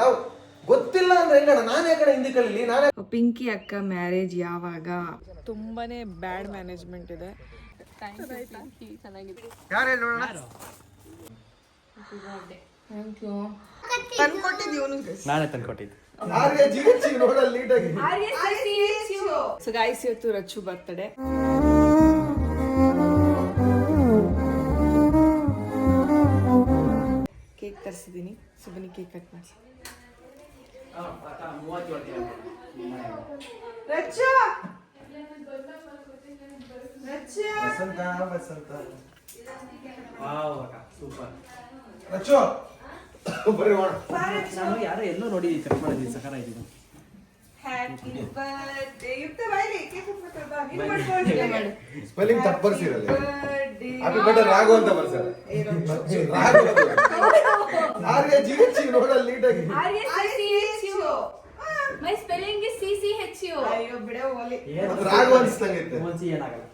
ನಾವು ಗೊತ್ತಿಲ್ಲ ಅಂದ್ರೆ ಹೆಂಗಣ್ಣ, ನಾನು ಯಾಕಡೆ ಹಿಂದಿ ಕಲೀಲಿ? ನಾನೇ ಪಿಂಕಿ ಅಕ್ಕ ಮ್ಯಾರೇಜ್ ಯಾವಾಗ? ತುಂಬಾನೇ ಬ್ಯಾಡ್ ಮ್ಯಾನೇಜ್ಮೆಂಟ್ ಇದೆ. ಯಾರೇ ನೋಡೋಣ. ತಂದ್ಕೊಟ್ಟಿದ್ದು ಇವನಿಗೆ, ನಾನೇ ತಂದ್ಕೊಟ್ಟಿದ್ದು. ನೋಡಲ್ಲ ನೀಟಾಗಿ. ಸೊ ಗೈಸ್, ಇವತ್ತು ರಚ್ಚು ಬರ್ತಡೆ. ಕೇಕ್ ತರಿಸಿದ್ದೀನಿ, ಸೊ ಬನ್ನಿ ಕೇಕ್ ಕಟ್ ಮಾಡಿ. ರಚ್ಚು ನಾನು ಯಾರೋ ಎಲ್ಲೋ ನೋಡಿದ್ದೀನಿ, ಕಟ್ ಮಾಡಿದ್ದೀನಿ, ಸಕರ ಇದ್ದೀನಿ. ಸ್ಪೆಲ್ಲಿಂಗ್ ತಪ್ಪು ಬರ್ಸಿರಲ್ಲ. ಹ್ಯಾಪಿ ಬರ್ಡೇ ರಾಘು ಅಂತ ಬರ್ಸಾರ. ನೋಡಲ್ಲ ನೀಟಾಗಿ. My spelling is CCHU. ಅಯ್ಯೋ ಬಿಡೆ ಓಲಿ. ರಾಘು ಅನ್ಸ್ತಂಗೈತೆ. ಒಂದ್ಸಿ ಏನಾಗಲ್ಲ.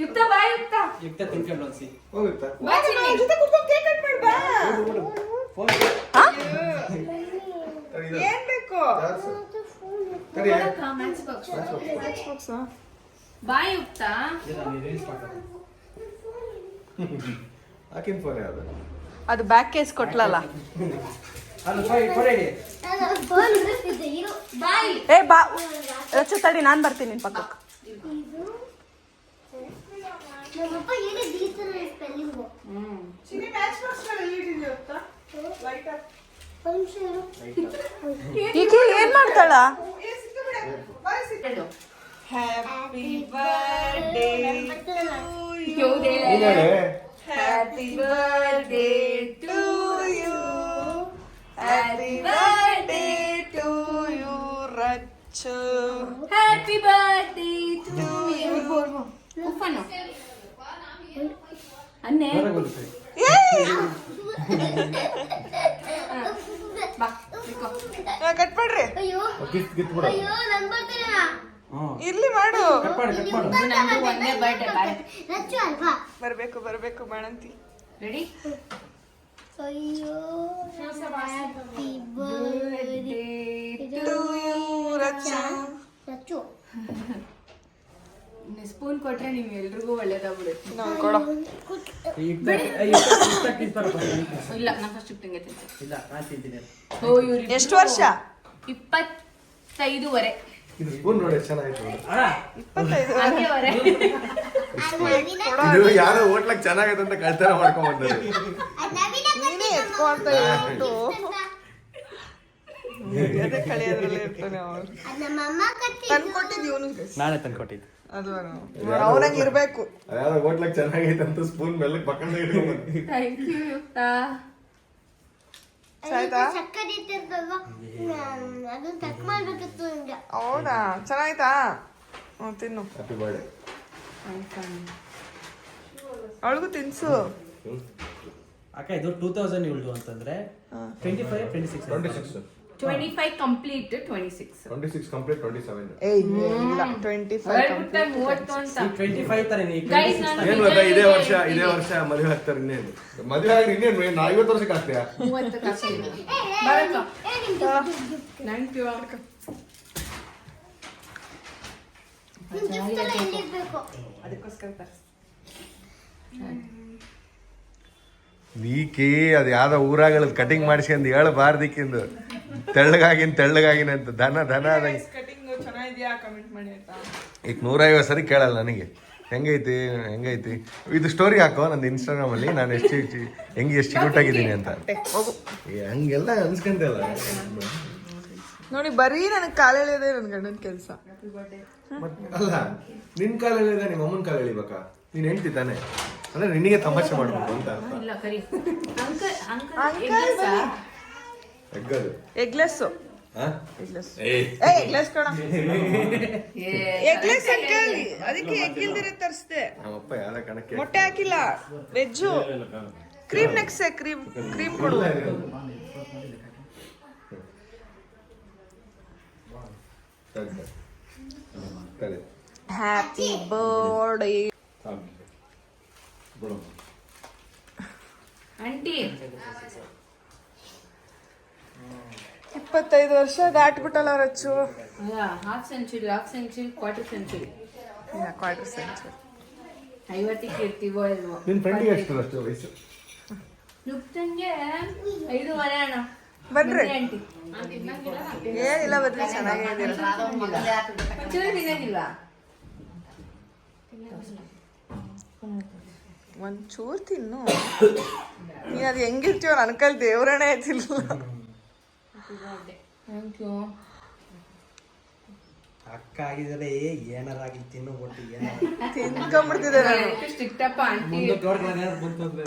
ಯುಕ್ತ ಬಾ ಯುಕ್ತ. ಯುಕ್ತ ತಿನ್ಕೊಂಡು ಒಂದ್ಸಿ. ಹೋಗುತ್ತಾ? ಬಾ ಚಿನ್ನಿ. ಜೊತೆ ಕೂತ್ಕೊಂಡು ಕೇಕ್ ಕಟ್ ಮಾಡು ಬಾ. ಏನ್ ಬೇಕು? Match box. ಬಾ ಯುಕ್ತ. ಹಾಕಿನ ಫೋನ್ ಯಾವ್ದು? ಅದು ಬ್ಯಾಕ್ ಕೇಸ್ ಕೊಟ್ಲಲ್ಲ. ಬಾಯ್. ಏ ಬಾ ರಚ್ಚು, ತಡಿ ನಾನ್ ಬರ್ತೀನಿ ನಿನ್ ಪಕ್ಕಕ್ಕೆ. ಈಗ ಏನ್ ಮಾಡ್ತಾಳ? Happy birthday happy birthday to you, happy birthday to you Rachchu, Happy birthday to you. ಉಫನು. ಅನ್ನೆ. ಬಾ ಬಿಕೋ. ಕಟ್ ಮಾಡ್ರಿ. ಇರ್ಲಿ ಮಾಡು. ನಂದು ಒಂದೇ ಬರ್ಡೇ ಬಾಯ್. ಬರ್ಬೇಕು ಬರ್ಬೇಕು ಮಾಡಂತಿ. Ready? To you Rachchu. Spoon ಕೊಟ್ರೆ ನಿಮ್ ಎಲ್ರಿಗೂ ಒಳ್ಳೇದಾಗ್ಬಿಡುತ್ತೆ. ನಾವು ಕೊಡೋ. ಇಲ್ಲ ನಾ ಫಸ್ಟ್ ತಿಂಗೆ ತಿಂತೆ. ಇಲ್ಲ, ನಾನು ತಿಂತೀನಿ. ಓ ಇವ್ರು ಎಷ್ಟು ವರ್ಷ? 25 ಇದು ಸ್ಪೂನ್ ನೋಡಿ ಎಷ್ಟು ಚೆನ್ನಾಗಿತ್ತು. 25 ಇದು ಯಾರೋ ಹೋಟ್ಲಕ್ ಚೆನ್ನಾಗೈತೆ ಅಂತ ಕಳ್ತನ ಮಾಡ್ಕೊಂಡ್ ಬಂದರು. ನೀನೇ ಎತ್ಕೊಂತ ಹೇಳ್ಬಿಟ್ಟು ಎದೆ ಕಳಿಯೋದ್ರಲ್ಲೇ ಇರ್ತಾನೆ ಅವನು. ತಂದ್ಕೊಟ್ಟಿದ್ದು ಇವನಿಗೆ. ನಾನೇ ತಂದ್ಕೊಟ್ಟಿದ್ದು. ಅದು ಅವನಾಗ ಇರ್ಬೇಕು. ಯಾರೋ ಹೋಟ್ಲಕ್ ಚೆನ್ನಾಗೈತೆ ಅಂತ ಸ್ಪೂನ್ ಮೇಲೆ ಪಕ್ಕದ ಇಟ್ಕೊಂಡ್ ಬಂದ್ರು. ಥ್ಯಾಂಕ್ ಯು ಯುಕ್ತ. ಆಯ್ತಾ? ಹೌದಾ, ಚೆನ್ನಾಯ್ತಾ? ತಿನ್ನು. Happy birthday. ಅವಳಿಗೂ ತಿನ್ಸು. ಅಕ್ಕ ಇದು 2000 ಇವಳು ಅಂತಂದ್ರೆ 25 26 25 ಕಂಪ್ಲೀಟ್ 26 26 ಕಂಪ್ಲೀಟ್ 27. ಇಲ್ಲ 25 30 ಅಂತ 25 ತರ Guys, ನಾನು ಏನ್ ಗೊತ್ತಾ, ಇದೇ ವರ್ಷ ಮದುವೆ ಆಗ್ತಾರೆ. ಇನ್ನೇನು ಮದುವೆ ಆಗಿ ಇನ್ನೇನು 50 ವರ್ಷಕ್ಕೆ ಆಗ್ತೀಯಾ? 30 ಕಷ್ಟ. Thank you. ಅದಕ್ಕೋಸ್ಕರ ತರ್ಸಿ. ನೀಕಿ ಅದು ಯಾವ್ದೋ ಊರಾಗಳದ್ ಕಟಿಂಗ್ ಮಾಡಿಸ್ಕೊಂಡು ಹೇಳಬಾರ್ದಿಕ್ಕಿಂದು. ತೆಳ್ಳಗಾಗಿನ ಅಂತ ದನ ಆದಂಗೆ. ಕಟಿಂಗ್ ಚೆನ್ನಾಗಿದ್ಯಾ ಕಮೆಂಟ್ ಮಾಡಿ ಆಯ್ತಾ? ಈಗ 150 ಸರಿ ಕೇಳಲ್ಲ ನನಗೆ ಹೆಂಗೈತಿ ಇದು ಸ್ಟೋರಿ ಹಾಕೋ ನಂದು ಇನ್ಸ್ಟಾಗ್ರಾಮ್ ಅಲ್ಲಿ, ನಾನು ಎಷ್ಟು ಕ್ಯೂಟ್ ಆಗಿದ್ದೀನಿ ಅಂತ. ಹಂಗೆಲ್ಲ ಅನ್ಸ್ಕೊಂತಲ್ಲ ನೋಡಿ, ಬರೀ ನನಗೆ ಕಾಲು ಎಳೆಯೋದೇ ನನ್ನ ಗಂಡನ ಕೆಲಸ. ಅಲ್ಲ, ನಿನ್ ಕಾಲ ಎಳೆದ ನಿಮ್ಮ ಅಮ್ಮನ ಕಾಲ ಎಳಿಬೇಕಾ? ನೀನ್ ಹೆಂಡ್ತಿ ತಾನೆ, ಅಂದ್ರೆ ನಿನಗೆ ತಮಾಷೆ ಮಾಡ್ಬೇಕು ಅಂತ ಅರ್ಥ. ಇಲ್ಲ ಕರಿ ಅಂಕಲ್ ಎಗ್ಗದು ಎಗ್ಲೆಸ್ಸು. ಎಗ್ಲೆಸ್ ಕಣ. ಎಗ್ಲೆಸ್ ಅಂಕಲ್, ಅದಕ್ಕೆ ಎಗ್ ಇಲ್ದಿರ ತರಿಸ್ದೆ. ನಮ್ಮಪ್ಪ ಯಾರ ಕಣಕ್ಕೆ ಮೊಟ್ಟೆ ಹಾಕಿಲ್ಲ, ವೆಜ್ಜು. ಕ್ರೀಮ್ ನೆಕ್ಸೆ, ಕ್ರೀಮ್ ಕೊಡು. Happy birthday aunty. 25 ವರ್ಷ ದಾಟ್ಬಿಟ್ಟಲ್ಲ Rachchu. Half century quarter century quarter century. 50ಕ್ಕೆ ಇರ್ತೀವೋ ಅಲ್ವೋ. ನಿನ್ನ ಫ್ರೆಂಡಿಗೆ ಎಷ್ಟು ಅಷ್ಟು ವಯಸ್ಸು? ನುಗ್ತಂಗೆ 5.5 ಅಣ್ಣ. ಬನ್ರಿ ಆಂಟಿ ಏನಿಲ್ಲ, ಬನ್ರಿ ಚೆನ್ನಾಗಿದ್ದೀರ. ಚೂರು ತಿನ್ನಂಗಿಲ್ವಾ? ಒಂಚೂರು ತಿನ್ನು. ನೀನು ಅದು ಹೆಂಗಿರ್ತೀವೋ ನನ್ನ ಕೈಲಿ ದೇವ್ರಣೆ ಆಯ್ತಿಲ್ಲ. Thank you. ಅಕ್ಕ ಆಗಿದ್ರೆ ಏನಾರ ಆಗಿ ತಿನ್ನು ಒಟ್ಟು ಏನಾರ ತಿನ್ಕೊಂಡ್ಬಿಡ್ತಿದ್ದೆ ನಾನು. ಸ್ಟ್ರಿಕ್ಟಪ್ಪ ಆಂಟಿ. ಮುಂದೆ ತೋಟದಾಗ ಬಂತಂದ್ರೆ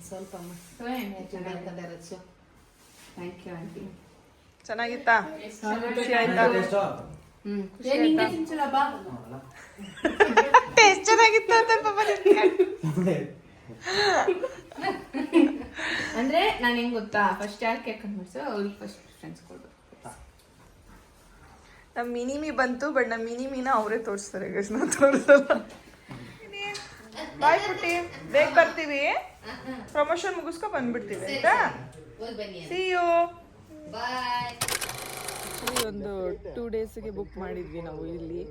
ಸ್ವಲ್ಪ ಥ್ಯಾಂಕ್ ಯು ಆಂಟಿ. ಚೆನ್ನಾಗಿತ್ತಾ? ಖುಷಿ ಆಯ್ತಾ? ನಿಂಗೆ ತಿನ್ಸಲ್ಲ ಬಾ. ಟೇಸ್ಟ್ ಚೆನ್ನಾಗಿತ್ತು ಅಂತ ಪಾಪ ಅಂದ್ರೆ ನಾನು ಹೆಂಗ್ ಗೊತ್ತಾ, ಫಸ್ಟ್ ಯಾರು ಕೇಕ್ ಕಟ್ ಮಾಡ್ಸೋ ಅವ್ರಿಗೆ ಫಸ್ಟ್ ಫ್ರೆಂಡ್ಸ್ ಕೊಡು. ನಮ್ಮ ಮಿನಿಮಿ ಬಂತು, ಬಟ್ ನಮ್ಮ ಮಿನಿಮಿನ ಅವರೇ ತೋರಿಸ್ತಾರೆ, ನಾವು ತೋರಿಸಲ್ಲ. ಬಾಯ್ ಪುಟ್ಟಿ, ಬೇಗ ಬರ್ತೀವಿ, ಪ್ರಮೋಷನ್ ಮುಗಿಸ್ಕೊ ಬಂದ್ಬಿಡ್ತೀವಿ ಆಯ್ತಾ? See you. ಒಂದು 2 ಡೇಸ್ಗೆ ಬುಕ್ ಮಾಡಿದ್ವಿ ನಾವು ಇಲ್ಲಿ.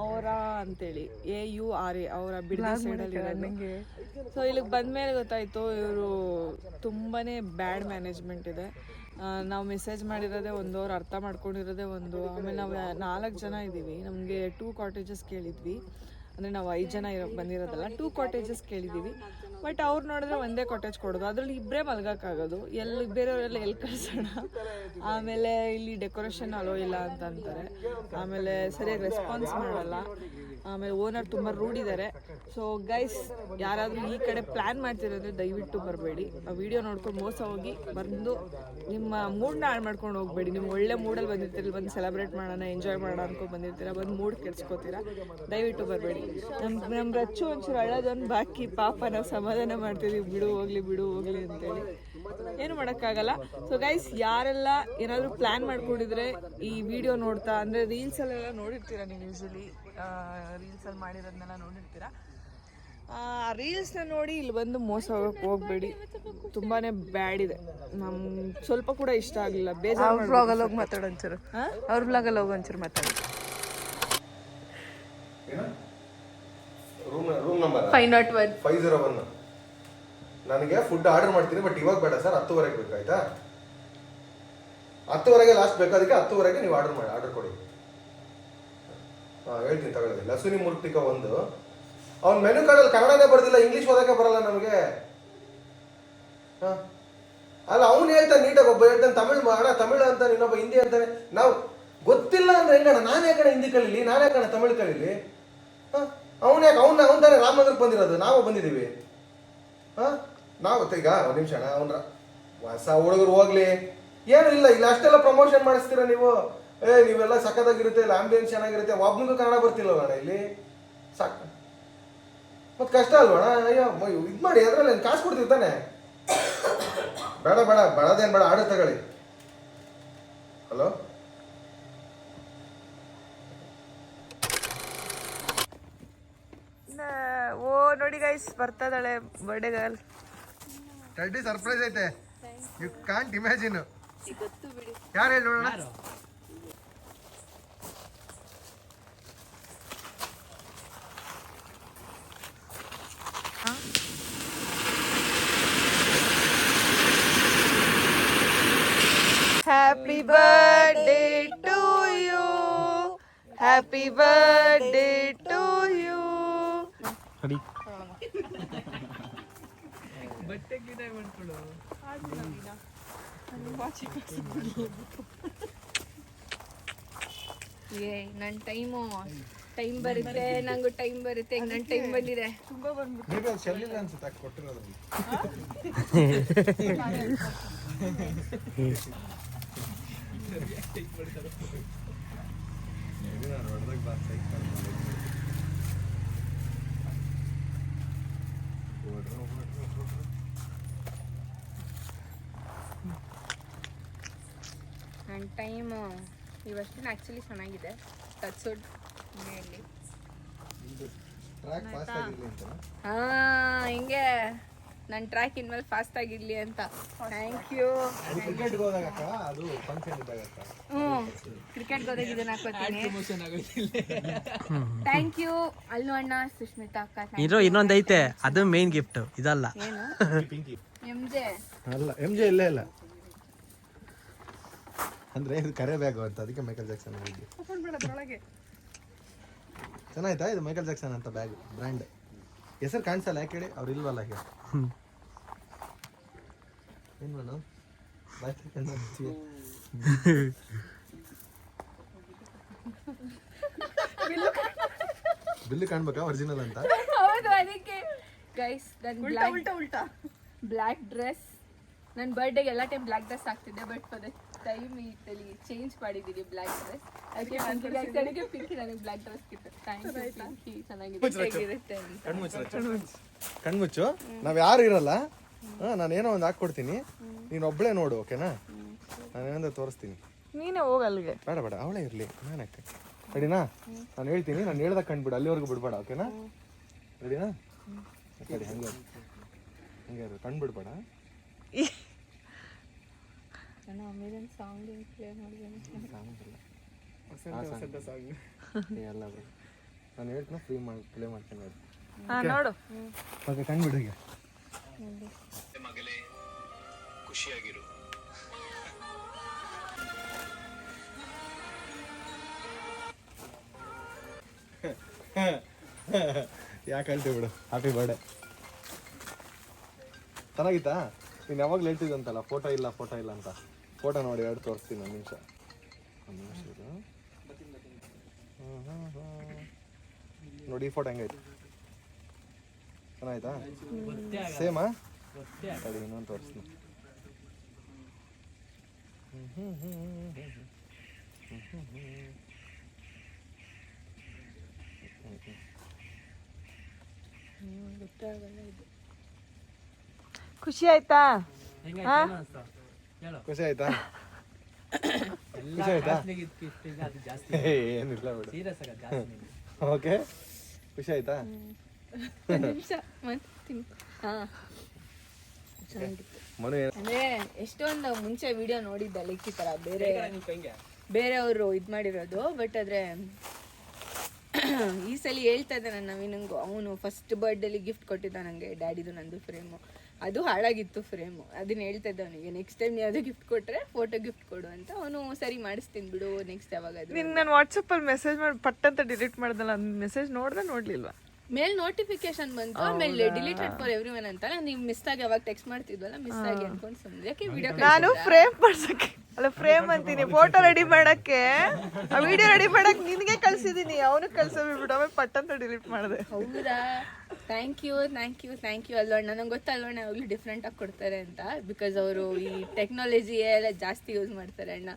ಅವರ ಅಂತೇಳಿ AURA ಅವರ ಬಿಡದಿ ಸೈಡಲ್ಲಿ ಇರೋದು. ಸೊ ಇಲ್ಲಿಗೆ ಬಂದಮೇಲೆ ಗೊತ್ತಾಯಿತು ಇವರು ತುಂಬಾನೇ ಬ್ಯಾಡ್ ಮ್ಯಾನೇಜ್ಮೆಂಟ್ ಇದೆ. ನಾವು ಮೆಸೇಜ್ ಮಾಡಿರೋದೇ ಒಂದು, ಅವ್ರು ಅರ್ಥ ಮಾಡ್ಕೊಂಡಿರೋದೇ ಒಂದು. ಆಮೇಲೆ ನಾವು 4 ಜನ ಇದ್ದೀವಿ, ನಮಗೆ 2 ಕಾಟೇಜಸ್ ಕೇಳಿದ್ವಿ. ಅಂದರೆ ನಾವು 5 ಜನ ಬಂದಿರೋದಲ್ಲ, 2 ಕಾಟೇಜಸ್ ಕೇಳಿದ್ದೀವಿ. ಬಟ್ ಅವ್ರು ನೋಡಿದ್ರೆ ಒಂದೇ ಕಾಟೇಜ್ ಕೊಡೋದು, ಅದರಲ್ಲಿ ಇಬ್ಬರೇ ಮಲ್ಗೋಕ್ಕಾಗೋದು. ಬೇರೆಯವರೆಲ್ಲ ಎಲ್ಲಿ ಕಳ್ಸೋಣ. ಆಮೇಲೆ ಇಲ್ಲಿ ಡೆಕೋರೇಷನ್ ಅಲೋ ಇಲ್ಲ ಅಂತ ಅಂತಾರೆ. ಆಮೇಲೆ ಸರಿಯಾಗಿ ರೆಸ್ಪಾನ್ಸ್ ಮಾಡಲ್ಲ. ಆಮೇಲೆ ಓನರ್ ತುಂಬ ರೂಢಿದ್ದಾರೆ. ಸೊ ಗೈಸ್, ಯಾರಾದರೂ ಈ ಕಡೆ ಪ್ಲ್ಯಾನ್ ಮಾಡ್ತಿರೋದ್ರೆ ದಯವಿಟ್ಟು ಬರಬೇಡಿ. ಆ ವಿಡಿಯೋ ನೋಡ್ಕೊಂಡು ಮೋಸ ಹೋಗಿ ಬಂದು ನಿಮ್ಮ ಮೂಡ್ನ ಹಾಳು ಮಾಡ್ಕೊಂಡು ಹೋಗಬೇಡಿ. ನೀವು ಒಳ್ಳೆ ಮೂಡಲ್ಲಿ ಬಂದಿರ್ತೀರಿ, ಬಂದು ಸೆಲೆಬ್ರೇಟ್ ಮಾಡೋಣ, ಎಂಜಾಯ್ ಮಾಡೋಣ ಅನ್ಕೊಂಡು ಬಂದಿರ್ತೀರ, ಬಂದು ಮೂಡ್ ಕೆಡ್ಸ್ಕೊತೀರಾ. ದಯವಿಟ್ಟು ಬರಬೇಡಿ. ನಮ್ಮ ರಚ್ಚು ಒಂಚೂರು ಅಳ್ಳೋದೊಂದು ಬಾಕಿ, ಪಾಪ ನಾವು ಸಮಾಧಾನ ಮಾಡ್ತಿದ್ದೀವಿ, ಬಿಡು ಹೋಗ್ಲಿ ಅಂತೇಳಿ. ಏನು ಮಾಡೋಕ್ಕಾಗಲ್ಲ. ಸೊ ಗೈಸ್, ಯಾರೆಲ್ಲ ಏನಾದರೂ ಪ್ಲ್ಯಾನ್ ಮಾಡ್ಕೊಂಡಿದ್ರೆ ಈ ವಿಡಿಯೋ ನೋಡ್ತಾ, ಅಂದರೆ ರೀಲ್ಸಲ್ಲೆಲ್ಲ ನೋಡಿರ್ತೀರ ನೀವು, ಯೂಶ್ವಲಿ ರೀಲ್ಸಲ್ಲಿ ಮಾಡಿರೋದನ್ನೆಲ್ಲ ನೋಡಿರ್ತೀರ. ರೀಲ್ಸ್ನ ನೋಡಿ ಇಲ್ಲಿ ಬಂದು ಮೋಸ ಹೋಗಬೇಡಿ. ತುಂಬಾ ಬ್ಯಾಡ್ ಇದೆ. ನಮ್ಗೆ ಸ್ವಲ್ಪ ಕೂಡ ಇಷ್ಟ ಆಗಲಿಲ್ಲ. ಬೇಜಾರು. ಬ್ಲಾಗಲ್ಲಿ ಹೋಗಿ ಮಾತಾಡೋ ಒಂಚೂರು, ಅವ್ರ ಬ್ಲಾಗಲ್ಲಿ ಹೋಗಿ ಒಂಚೂರು ಮಾತಾಡಿ. Room number 501. ನನಗೆ ಫುಡ್ ಆರ್ಡರ್ ಮಾಡ್ತೀನಿ, ಬಟ್ ಇವಾಗ ಬೇಡ ಸರ್, 10:30 ಬೇಕಾಯ್ತಾ? 10:30 ಲಾಸ್ಟ್ ಬೇಕು, ಅದಕ್ಕೆ 10:30 ನೀವು ಆರ್ಡರ್ ಕೊಡಿ. ಹೇಳ್ತೀನಿ ತಗೊಳ್ಳೋದಿಲ್ಲ. ಲಸುನಿ ಮೂರ್ತಿಕ 1. ಅವ್ನ ಮೆನು ಕಾರ್ಡಲ್ಲಿ ಕನ್ನಡನೇ ಬರ್ದಿಲ್ಲ, ಇಂಗ್ಲೀಷ್ ಓದಕ್ಕೆ ಬರಲ್ಲ ನಮಗೆ. ಅಲ್ಲ, ಅವ್ನು ಹೇಳ್ತಾನೆ ನೀಟಾಗಿ, ಒಬ್ಬ ಹೇಳ್ತಾನೆ ತಮಿಳು ಅಂತಾನೆ, ಇನ್ನೊಬ್ಬ ಹಿಂದಿ ಅಂತಾನೆ. ನಾವು ಗೊತ್ತಿಲ್ಲ ಅಂದ್ರೆ ಹೆಂಗಣ? ನಾನು ಯಾಕಣ ಹಿಂದಿ ಕಲೀಲಿ, ನಾನು ಯಾಕಣ ತಮಿಳು ಕಲೀಲಿ? ಅವ್ನು ತಾನೇ ರಾಮ ಮಂದಿರಕ್ಕೆ ಬಂದಿರೋದು, ನಾವು ಬಂದಿದ್ದೀವಿ. ನಾವು ಈಗ ಒಂದು ನಿಮಿಷ ಅಣ್ಣ, ಅವನ ಹೊಸ ಹುಡುಗರು ಹೋಗ್ಲಿ, ಏನು ಇಲ್ಲ, ಇಲ್ಲ ಅಷ್ಟೆಲ್ಲ ಪ್ರಮೋಷನ್ ಮಾಡಿಸ್ತೀರ ನೀವು. ನೀವೆಲ್ಲ ಸಕ್ಕತ್ತಾಗಿರುತ್ತೆ, ಇಲ್ಲ ಆಂಬಿಯನ್ಸ್ ಚೆನ್ನಾಗಿರುತ್ತೆ. ಒಬ್ಬನಿಗೂ ಕನ್ನಡ ಬರ್ತಿಲ್ಲ ಅಣ್ಣ ಇಲ್ಲಿ, ಸಾಕು. ಮತ್ತೆ ಕಷ್ಟ ಅಲ್ವಣ? ಅಯ್ಯೋ ಇದು ಮಾಡಿ, ಅದ್ರಲ್ಲಿ ಕಾಸು ಕೊಡ್ತೀವಿ ತಾನೆ. ಬೇಡದೇನು ಬೇಡ, ಆರ್ಡರ್ ತಗೊಳ್ಳಿ. ಹಲೋ, ಓ ನೋಡಿ ಗೈಸ್, ಬರ್ತದಾಳೆ ಬರ್ಡೇ ಗರ್ಲ್. ಟಡ್ಡಿ ಸರ್ಪ್ರೈಸ್ ಐತೆ, ಯು ಕಾಂಟ್ ಇಮ್ಯಾಜಿನ್. ಯಾರು ಹೇಳಿ ನೋಡೋಣ? Happy birthday to you, happy birthday to you. ಬಟ್ಟೆ ಗಿಡ ಮಾಡ್ಕೊಳ್ಳು. ನನ್ನ ಟೈಮ್ ಬರುತ್ತೆ, ನಂಗೂ ಟೈಮ್ ಬರುತ್ತೆ. ನನ್ನ ಟೈಮ್ ಬಂದಿದೆ. ತುಂಬಾ ಬಂದ್ಬಿಟ್ಟು ಮೇಬಿ ಅದು ಚೆಲ್ಲಿಲ್ಲ ಅನ್ಸುತ್ತೆ, ಕೊಟ್ಟಿರೋದ್ರಲ್ಲಿ. ನನ್ನ ಟೈಮು ಇವತ್ತಿನ ಆ್ಯಕ್ಚುಲಿ ಚೆನ್ನಾಗಿದೆ. ಟಚ್ವುಡ್ ಮೇಲಿ ಟ್ರ್ಯಾಕ್ ಫಾಸ್ಟ್ ಆಗಿರಲಿ ಅಂತ. ಹಿಂಗೆ ನನ್ನ ಟ್ರ್ಯಾಕ್ ಇನ್ಮೇಲೆ ಫಾಸ್ಟ್ ಆಗಿರ್ಲಿ ಅಂತ. Thank you. ಕ್ರಿಕೆಟ್ಗೆ ಹೋದಾಗ ಅಕ್ಕ ಅದು ಫಂಕ್ಷನ್ ಇದ್ದಾಗ ಅಕ್ಕ. ಕ್ರಿಕೆಟ್ಗೆ ಹೋದಾಗ ಇದನ್ನ ಹಾಕೋತೀನಿ. ಥ್ಯಾಂಕ್ ಯು ಅಲ್ಲು ಅಣ್ಣ, ಸುಷ್ಮಿತಾ ಅಕ್ಕ. ಇನ್ನೊಂದು ಐತೆ, ಅದು ಮೇನ್ ಗಿಫ್ಟ್ ಇದಲ್ಲ. ಏನು ಪಿಂಕಿ ಎಂಜೆ ಅಲ್ಲ, MJ ಇಲ್ಲೇ ಇಲ್ಲ ಅಂದ್ರೆ ಇದು ಕರೆ ಬ್ಯಾಗ್ ಅಂತ, ಅದಕ್ಕೆ ಮೈಕಲ್ ಜಾಕ್ಸನ್ ಹೋಗಿ. ಚೆನ್ನಾಯ್ತಾ ಇದು ಮೈಕಲ್ ಜಾಕ್ಸನ್ ಅಂತ ಬ್ಯಾಗ್ ಬ್ರ್ಯಾಂಡ್ ಹೆಸರು ಕಾಣಿಸಲ್ಲ ಯಾಕೆ ಹೇಳಿ, ಅವ್ರು ಇಲ್ವಲ್ಲ ಈಗ. ಏನ್ ಮಾಡು ಬಿಲ್ಲು ಕಾಣ್ಬೇಕಾ ಒರಿಜಿನಲ್ ಅಂತ. ಹೌದು, ಅದಕ್ಕೆ ಗೈಸ್ ನನ್ನ ಬ್ಲ್ಯಾಕ್ ಡ್ರೆಸ್, ನನ್ನ ಬರ್ಡೇಗೆ ಎಲ್ಲ ಟೈಮ್ ಬ್ಲ್ಯಾಕ್ ಡ್ರೆಸ್ ಆಗ್ತಿದ್ದೆ, ಬಟ್ ಫಾರ್ ದ ಟೈಮ್ ಇತ್ತಲ್ಲಿ ಚೇಂಜ್ ಮಾಡಿದ್ದೀನಿ ಬ್ಲ್ಯಾಕ್ ಡ್ರೆಸ್. ಅದಕ್ಕೆ ಪಿಂಕಿ ನನಗೆ ಬ್ಲ್ಯಾಕ್ ಡ್ರೆಸ್ ಕಿತ್ತು. ಥ್ಯಾಂಕ್ ಯು ಪಿಂಕಿ, ಚೆನ್ನಾಗಿರುತ್ತೆ ಅಂತ. ಕಣ್ಮುಚ್ಚು, ನಾವ್ ಯಾರು ಇರಲ್ಲ. ನಾನು ಏನೋ ಒಂದು ಹಾಕ್ಕೊಡ್ತೀನಿ, ನೀನು ಒಬ್ಳೆ ನೋಡು, ಓಕೆನಾ? ನಾನು ಏನಂದ್ರೆ ತೋರಿಸ್ತೀನಿ, ನೀನೇ ಹೋಗ ಅಲ್ಲಿಗೆ. ಬೇಡ ಬೇಡ ಅವಳೇ ಇರ್ಲಿ, ನಾನು ರೆಡಿನಾ? ನಾನು ಹೇಳ್ತೀನಿ, ನಾನು ಹೇಳ್ದಾಗ ಕಂಡ್ಬಿಡು, ಅಲ್ಲಿವರೆಗೂ ಬಿಡ್ಬೇಡ, ಓಕೆನಾ? ರೆಡಿನಾ? ಸರಿ, ಹಂಗೆ ಹಂಗೆ ಕಂಡ್ಬಿಡ್ಬೇಡ. ಎಲ್ಲ ನಾನು ಹೇಳ್ತೀನಿ, ಫ್ರೀ ಮಾಡಿ ಪ್ಲೇ ಮಾಡ್ತೀನಿ. ನೋಡು ಓಕೆ, ಕಂಡ್ಬಿಡು ಈಗ. ಮಗಳೇ ಖುಷಿಯಾಗಿರು. ಯಾಕೆ ಹೇಳ್ತೀವಿ ಬಿಡು, ಹ್ಯಾಪಿ ಬರ್ಡೇ. ಚೆನ್ನಾಗಿತ್ತಾ? ನೀನು ಯಾವಾಗಲೂ ಹೇಳ್ತಿದ್ದಂತಲ್ಲ ಫೋಟೋ ಇಲ್ಲ ಅಂತ. ಫೋಟೋ ನೋಡಿ ಎರಡು ತೋರಿಸ್ತೀನಿ, ಒಂದು ನಿಮಿಷ ಇದು ನೋಡಿ. ಈ ಫೋಟೋ ಹೆಂಗೈತೆ? ಚೆನ್ನಾಯ್ತಾ? ಸೇಮಾ? ಸರಿ, ಇನ್ನೊಂದು ತೋರಿಸ್ತೀನಿ. ಖುಷಿ ಆಯ್ತಾ? ಖುಷಿ ಆಯ್ತಾ? ಖುಷಿ ಆಯ್ತಾ? ಏನಿಲ್ಲ ಬಿಡು. ಓಕೆ, ಖುಷಿ ಆಯ್ತಾ? ಮನು ಅಂದ್ರೆ ಎಷ್ಟೊಂದು ಮುಂಚೆ ವಿಡಿಯೋ ನೋಡಿದ್ದೆ ಲೈಕ್ ಈ ತರ ಬೇರೆಯವರು ಇದ್ ಮಾಡಿರೋದು, ಬಟ್ ಆದ್ರೆ ಈ ಸಲ ಹೇಳ್ತಾ ಇದ್ದೆ ನನ್ನ ನವೀನಂಗು, ಅವನು ಫಸ್ಟ್ ಬರ್ಡೇಲಿ ಗಿಫ್ಟ್ ಕೊಟ್ಟಿದ್ದ ನಂಗೆ ಡ್ಯಾಡಿದು ನಂದು ಫ್ರೇಮು. ಅದು ಹಾಳಾಗಿತ್ತು ಫ್ರೇಮು, ಅದನ್ನ ಹೇಳ್ತಾ ಇದ್ದ ಅವನಿಗೆ, ನೆಕ್ಸ್ಟ್ ಟೈಮ್ ಯಾವ್ದು ಗಿಫ್ಟ್ ಕೊಟ್ರೆ ಫೋಟೋ ಗಿಫ್ಟ್ ಕೊಡು ಅಂತ. ಅವನು ಸರಿ ಮಾಡಿಸ್ತೀನಿ ಬಿಡು ನೆಕ್ಸ್ಟ್ ಯಾವಾಗಾದ್ರೂ. ನಿನ್ ನಾನು ವಾಟ್ಸಪ್ಪಲ್ಲಿ ಮೆಸೇಜ್ ಮಾಡಿ ಪಟ್ಟಂತ ಡಿಲೀಟ್ ಮಾಡ್ದಲ್ಲ, ಮೆಸೇಜ್ ನೋಡ್ದೆ ನೋಡ್ಲಿಲ್ವಾ? ಮೇಲ್ ನೋಟಿಫಿಕೇಶನ್ ಬಂತು, ಆಮೇಲೆ ಡಿಲೀಟೆಡ್ ಫಾರ್ ಎವ್ರಿವನ್ ಅಂತ. ನೀವು ಮಿಸ್ ಆಗಿ ಯಾವಾಗ ಟೆಕ್ಸ್ಟ್ ಮಾಡ್ತಿದ್ವಲ್ಲ, ಮಿಸ್ ಆಗಿ ಅನ್ಕೊಂಡು ಸುಮ್ಮನೆ. ಯಾಕೆ ವಿಡಿಯೋ ನಾನು ಫ್ರೇಮ್ ಮಾಡ್ಸಕ್ಕೆ ಅಲ್ಲ, ಫ್ರೇಮ್ ಅಂತೀನಿ, ಫೋಟೋ ರೆಡಿ ಮಾಡಕ್ಕೆ, ಆ ವಿಡಿಯೋ ರೆಡಿ ಮಾಡಕ್ಕೆ ನಿನಗೆ ಕಳ್ಸಿದೀನಿ, ಅವನಿಗೆ ಕಳ್ಸೋಬಿಟ್ಟು ಆಮೇಲೆ ಪಟ್ಟಂತ ಡಿಲೀಟ್ ಮಾಡಿದೆ. ಹೌದಾ? ಥ್ಯಾಂಕ್ ಯು ಅಲ್ವಣ್ಣ. ನಂಗೆ ಗೊತ್ತಲ್ವಣ್ಣ ಯಾವಾಗಲೂ ಡಿಫ್ರೆಂಟ್ ಆಗಿ ಕೊಡ್ತಾರೆ ಅಂತ, ಬಿಕಾಸ್ ಅವರು ಈ ಟೆಕ್ನಾಲಜಿ ಎಲ್ಲ ಜಾಸ್ತಿ ಯೂಸ್ ಮಾಡ್ತಾರೆ ಅಣ್ಣ.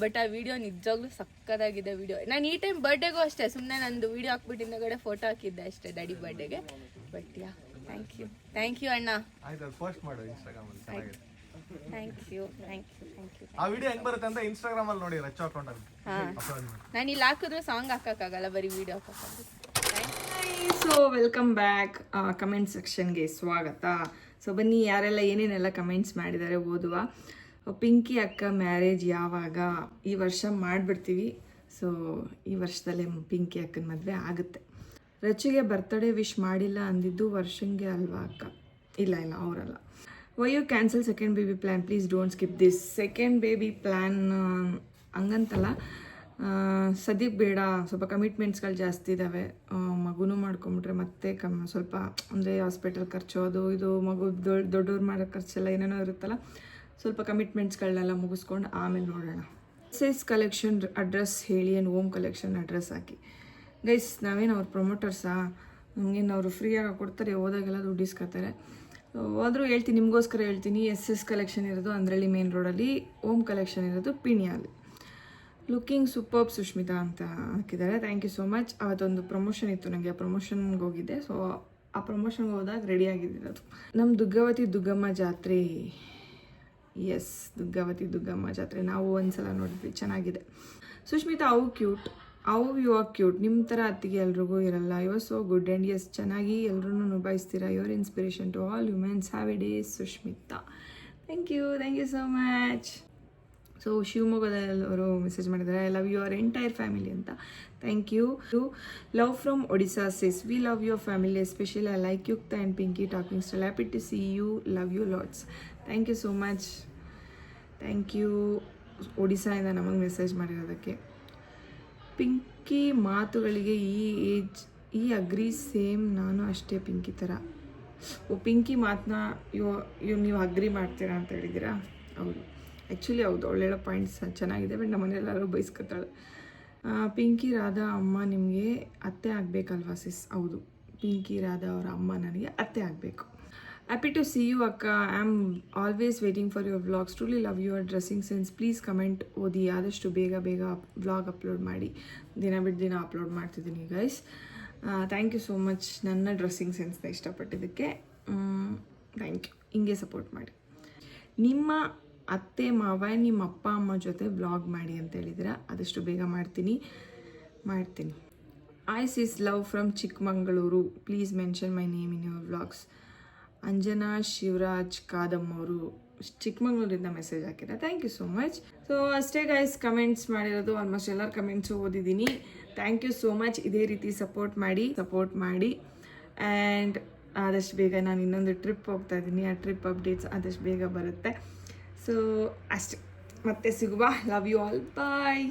ಬಟ್ ಆ ವಿಡಿಯೋ ನಿಜವಾಗ್ಲೂ ಸಕ್ಕತ್ತಾಗಿದೆ ವಿಡಿಯೋ. ನಾನು ಈ ಟೈಮ್ ಬರ್ಡೇಗೂ ಅಷ್ಟೇ ಸುಮ್ಮನೆ ನಂದು ವಿಡಿಯೋ ಹಾಕ್ಬಿಟ್ಟು ಹಿಂದಗಡೆ ಫೋಟೋ ಹಾಕಿದ್ದೆ ಅಷ್ಟೇ ಡ್ಯಾಡಿ ಬರ್ಡೇಗೆ. ಬಟ್ ಯಾ, ಥ್ಯಾಂಕ್ ಯು ಅಣ್ಣ. ಆಯ್ತು, ಪೋಸ್ಟ್ ಮಾಡು ಇನ್ಸ್ಟಾಗ್ರಾಮ್ ಅಲ್ಲಿ, ಚೆನ್ನಾಗಿದೆ. Thank you. ಆ ವಿಡಿಯೋ ಹೆಂಗ್ ಬರುತ್ತೆ ಅಂತ ಇನ್ಸ್ಟಾಗ್ರಾಮ್ ಅಲ್ಲಿ ನೋಡಿ, ರಚ್ಚ ಅಕೌಂಟ್ ಅಲ್ಲಿ. ನಾನು ಇಲ್ಲಿ ಹಾಕಿದ್ರೆ ಸಾಂಗ್ ಹಾಕಕ್ಕಾಗಲ್ಲ, ಬರೀ ವಿಡಿಯೋ ಹಾಕಕ್ಕಾಗಲ್ಲ. So welcome back. ಕಮೆಂಟ್ ಸೆಕ್ಷನ್ಗೆ ಸ್ವಾಗತ. ಸೊ ಬನ್ನಿ, ಯಾರೆಲ್ಲ ಏನೇನೆಲ್ಲ ಕಮೆಂಟ್ಸ್ ಮಾಡಿದ್ದಾರೆ ಓದುವ. ಪಿಂಕಿ ಅಕ್ಕ ಮ್ಯಾರೇಜ್ ಯಾವಾಗ? ಈ ವರ್ಷ ಮಾಡಿಬಿಡ್ತೀವಿ. ಸೊ ಈ ವರ್ಷದಲ್ಲೇ ಪಿಂಕಿ ಅಕ್ಕನ ಮದುವೆ ಆಗುತ್ತೆ. ರಚಿಗೆ ಬರ್ತ್ಡೇ ವಿಶ್ ಮಾಡಿಲ್ಲ ಅಂದಿದ್ದು ವರ್ಷಂಗೆ ಅಲ್ವಾ ಅಕ್ಕ? ಇಲ್ಲ ಅವರಲ್ಲ. Why you cancel second baby plan, please don't skip this. Second baby plan ಹಂಗಂತಲ್ಲ, ಸದ್ಯಕ್ಕೆ ಬೇಡ, ಸ್ವಲ್ಪ ಕಮಿಟ್ಮೆಂಟ್ಸ್ಗಳು ಜಾಸ್ತಿ ಇದ್ದಾವೆ. ಮಗುನೂ ಮಾಡ್ಕೊಂಬಿಟ್ರೆ ಮತ್ತೆ ಸ್ವಲ್ಪ ಅಂದರೆ ಹಾಸ್ಪಿಟಲ್ ಖರ್ಚು, ಅದು ಇದು, ಮಗು ದೊಡ್ಡವ್ರು ಮಾಡೋ ಖರ್ಚೆಲ್ಲ ಏನೇನೋ ಇರುತ್ತಲ್ಲ, ಸ್ವಲ್ಪ ಕಮಿಟ್ಮೆಂಟ್ಸ್ಗಳನ್ನೆಲ್ಲ ಮುಗಿಸ್ಕೊಂಡು ಆಮೇಲೆ ನೋಡೋಣ. ಸೈಜ್ ಕಲೆಕ್ಷನ್ ಅಡ್ರೆಸ್ ಹೇಳಿ, ಏನು ಓಮ್ ಕಲೆಕ್ಷನ್ ಅಡ್ರೆಸ್ ಹಾಕಿ. ಗೈಸ್, ನಾವೇನು ಅವ್ರ ಪ್ರಮೋಟರ್ಸಾ? ನಮಗೇನು ಅವರು ಫ್ರೀಯಾಗಿ ಕೊಡ್ತಾರೆ, ಹೋದಾಗೆಲ್ಲ ದುಡ್ಡು ಇಸ್ಕೊತಾರೆ. ಹೋದರೂ ಹೇಳ್ತೀನಿ, ನಿಮಗೋಸ್ಕರ ಹೇಳ್ತೀನಿ. SS ಕಲೆಕ್ಷನ್ ಇರೋದು ಅಂದ್ರಳ್ಳಿ ಮೇನ್ ರೋಡಲ್ಲಿ, ಓಮ್ ಕಲೆಕ್ಷನ್ ಇರೋದು ಪಿಣಿಯಲ್ಲಿ. ಲುಕ್ಕಿಂಗ್ ಸೂಪರ್ಬ್ ಸುಷ್ಮಿತಾ ಅಂತ ಹಾಕಿದ್ದಾರೆ, ಥ್ಯಾಂಕ್ ಯು ಸೋ ಮಚ್. ಅವತ್ತೊಂದು ಪ್ರಮೋಷನ್ ಇತ್ತು ನನಗೆ, ಆ ಪ್ರಮೋಷನ್ಗೆ ಹೋಗಿದ್ದೆ. ಸೊ ಆ ಪ್ರಮೋಷನ್ಗೆ ಹೋದಾಗ ರೆಡಿ ಆಗಿದ್ದಿರೋದು. ನಮ್ಮ ದುಗ್ಗಾವತಿ ದುಗ್ಗಮ್ಮ ಜಾತ್ರೆ, ಎಸ್ ದುಗ್ಗಾವತಿ ದುಗ್ಗಮ್ಮ ಜಾತ್ರೆ ನಾವು ಒಂದ್ಸಲ ನೋಡಿದ್ವಿ, ಚೆನ್ನಾಗಿದೆ. ಸುಷ್ಮಿತಾ ಅವು ಕ್ಯೂಟ್, ಯು ಆರ್ ಕ್ಯೂಟ್. ನಿಮ್ಮ ಥರ ಅತ್ತಿಗೆ ಎಲ್ರಿಗೂ ಇರಲ್ಲ. You are so good and as ಚೆನ್ನಾಗಿ ಎಲ್ಲರೂ ನಿಭಾಯಿಸ್ತೀರಾ. Your inspiration to all humans. Have a day Sushmita. Thank you so much. So ಶಿವಮೊಗ್ಗದವರು ಮೆಸೇಜ್ ಮಾಡಿದ್ದಾರೆ, I love your entire family ಅಂತ. Thank you. Love from Odisha says, we love your family especially. I like Yukta and Pinky talking style. Happy to see you. Love you lots. Thank you so much. Thank you ಒಡಿಸ್ಸಾಯಿಂದ ನಮಗೆ message ಮಾಡಿರೋದಕ್ಕೆ. Pinki ಮಾತುಗಳಿಗೆ ಈ agri same, ನಾನು ಅಷ್ಟೇ ಪಿಂಕಿ ಥರ. ಪಿಂಕಿ ಮಾತನ್ನ ನೀವು agri ಮಾಡ್ತೀರಾ ಅಂತ ಹೇಳಿದ್ದೀರಾ? ಹೌದು, ಆ್ಯಕ್ಚುಲಿ ಹೌದು, ಅವಳು ಹೇಳೋ ಪಾಯಿಂಟ್ಸ್ ಚೆನ್ನಾಗಿದೆ. ಬಟ್ ನಮ್ಮ ಮನೆಯಲ್ಲೆಲ್ಲರೂ ಬೈಸ್ಕೊತಾಳೆ. ಪಿಂಕಿ ರಾಧಾ ಅಮ್ಮ ನಿಮಗೆ ಅತ್ತೆ ಆಗಬೇಕಲ್ವಾ ಸಿಸ್? ಹೌದು, ಪಿಂಕಿ ರಾಧಾ ಅವರ ಅಮ್ಮ ನನಗೆ ಅತ್ತೆ ಆಗಬೇಕು. ಹ್ಯಾಪಿ ಟು ಸಿ ಯು ಅಕ್ಕ. I am always waiting for your vlogs. Truly love your dressing sense. Please comment ಓದಿ, ಆದಷ್ಟು ಬೇಗ ವ್ಲಾಗ್ ಅಪ್ಲೋಡ್ ಮಾಡಿ. ದಿನ ಬಿಟ್ಟು ದಿನ ಅಪ್ಲೋಡ್ ಮಾಡ್ತಿದ್ದೀನಿ guys. Thank you so much ನನ್ನ ಡ್ರೆಸ್ಸಿಂಗ್ ಸೆನ್ಸ್ನ ಇಷ್ಟಪಟ್ಟಿದ್ದಕ್ಕೆ. Thank you. ಹಿಂಗೆ ಸಪೋರ್ಟ್ ಮಾಡಿ. ನಿಮ್ಮ ಅತ್ತೆ ಮಾವ ನಿಮ್ಮ ಅಪ್ಪ ಅಮ್ಮ ಜೊತೆ ವ್ಲಾಗ್ ಮಾಡಿ ಅಂತ ಹೇಳಿದ್ದೀರಾ. ಆದಷ್ಟು ಬೇಗ ಮಾಡ್ತೀನಿ. I sis love from Chikkamagaluru. Please mention my name in your vlogs. Anjana Shivaraj Kadam ಅವರು ಚಿಕ್ಕಮಗಳೂರಿಂದ ಮೆಸೇಜ್ ಹಾಕಿದ್ದಾರೆ. Thank you so much. So ಅಷ್ಟೇ ಗೈಸ್ ಕಮೆಂಟ್ಸ್ ಮಾಡಿರೋದು. ಆಲ್ಮೋಸ್ಟ್ ಎಲ್ಲರ ಕಮೆಂಟ್ಸು ಓದಿದ್ದೀನಿ. Thank you so much. ಇದೇ ರೀತಿ ಸಪೋರ್ಟ್ ಮಾಡಿ ಆ್ಯಂಡ್ ಆದಷ್ಟು ಬೇಗ ನಾನು ಇನ್ನೊಂದು ಟ್ರಿಪ್ ಹೋಗ್ತಾ ಇದ್ದೀನಿ. ಆ ಟ್ರಿಪ್ ಅಪ್ಡೇಟ್ಸ್ ಆದಷ್ಟು ಬೇಗ ಬರುತ್ತೆ. ಸೊ ಅಷ್ಟೇ, ಮತ್ತೆ ಸಿಗುವ. Love you all. ಬಾಯ್.